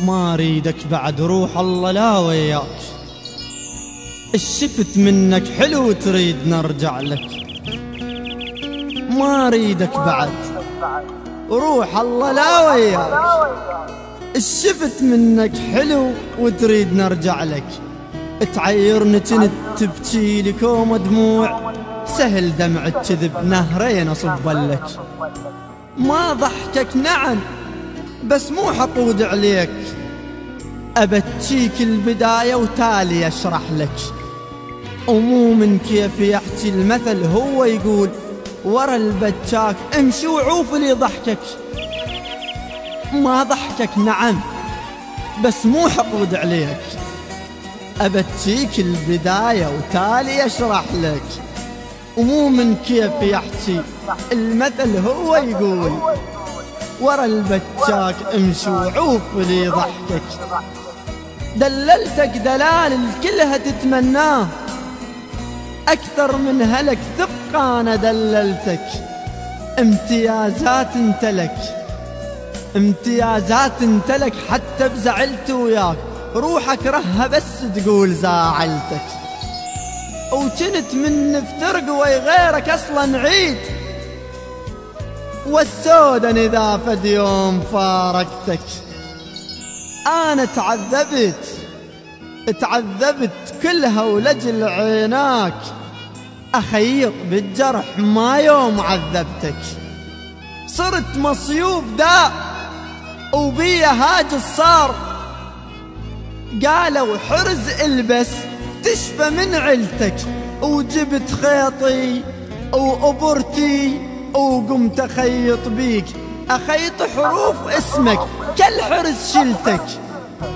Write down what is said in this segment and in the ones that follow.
ما اريدك بعد روح الله لا وياك. الشفت منك حلو تريد نرجع لك. ما اريدك بعد روح الله لا وياك. الشفت منك حلو وتريد نرجع لك. تعيرني كنت تبكي لي كوم دموع، سهل دمع الكذب نهرين اصب لك. ما ضحكك نعم بس مو حقود عليك، أبتشيك البداية وتالي أشرح لك. ومو من كيف يحكي المثل هو يقول ورا البتشاك امشي وعوف لي ضحكك. ما ضحكك نعم بس مو حقود عليك، أبتشيك البداية وتالي أشرح لك. ومو من كيف يحكي المثل هو يقول ورا البتشاك امشي وعوف لي ضحكك. دللتك دلال الكلها تتمناه، أكثر من هلك ثق أنا دللتك. امتيازات انت لك، امتيازات انت لك، حتى بزعلت وياك روحك رهها بس تقول زعلتك. وكنت من نفترق وي غيرك أصلا عيد، والسودن إذا فد يوم فارقتك. أنا تعذبت كلها ولجل عيناك، أخيط بالجرح ما يوم عذبتك. صرت مصيوب داء وبيا هاجس صار، قالوا حرز البس تشفى من علتك. وجبت خيطي وأبرتي وقمت أخيط بيك، أخيط حروف اسمك كالحرز شلتك.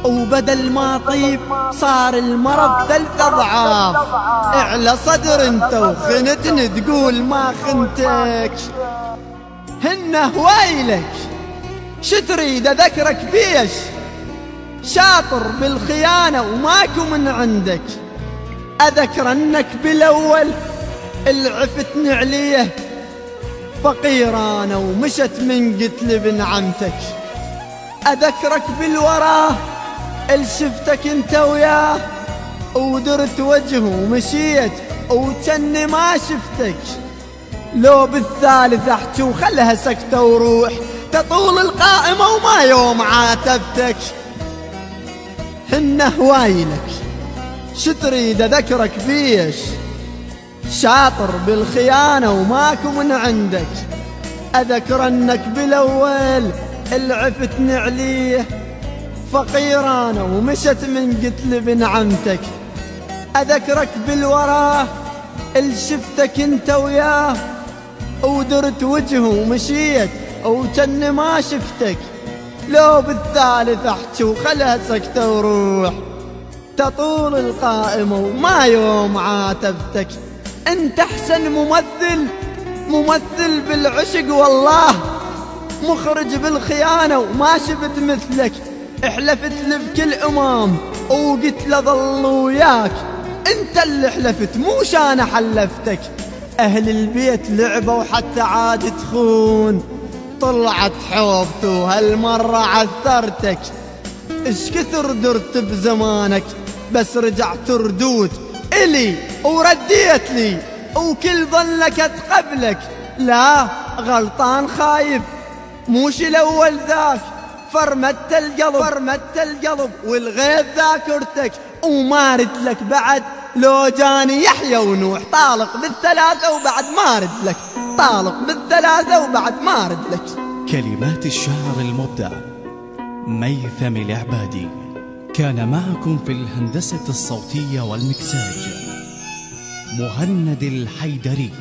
وبدل ما طيب صار المرض 3 أضعاف، اعلى صدر انت وخنتني تقول ما خنتك. هنه ويلك شتريد أذكرك بيش، شاطر بالخيانة وماكو من عندك. أذكر أنك بالأول العفتني عليه، فقير أنا ومشت من قتل ابن عمتك. أذكرك بالوراه الشفتك انت وياه، ودرت وجهه ومشيت وكني ما شفتك. لو بالثالث احكي وخلها سكتة وروح، تطول القائمة وما يوم عاتبتك. هنه وايلك شتريد أذكرك بيش، شاطر بالخيانة وماكو من عندك. أذكر أنك بالأول العفتني عليه، فقير أنا ومشت من قتل ابن عمتك. أذكرك بالوراه الشفتك انت وياه، ودرت وجهه ومشيت وكني ما شفتك. لو بالثالث احكي وخلها سكتة وروح، تطول القائمة وما يوم عاتبتك. انت احسن ممثل بالعشق والله، مخرج بالخيانة وما شفت مثلك. احلفت له بكل امام وقلت له ظل وياك، انت اللي حلفت مو انا حلفتك. اهل البيت لعبة وحتى عاد تخون، طلعت حوبت وهالمرة عثرتك. اش كثر درت بزمانك بس رجعت ردود الي ورديت لي، وكل ظنك قبلك. لا غلطان خايف موش الاول ذاك، فرمت القلب والغيب ذاكرتك. وما رد لك بعد لو جاني يحيى ونوح، طالق بالثلاثة وبعد ما رد لك، طالق بالثلاثة وبعد ما رد لك. كلمات الشاعر المبدع ميثم العبادي، كان معكم في الهندسة الصوتية والمكساج مهند الحيدري.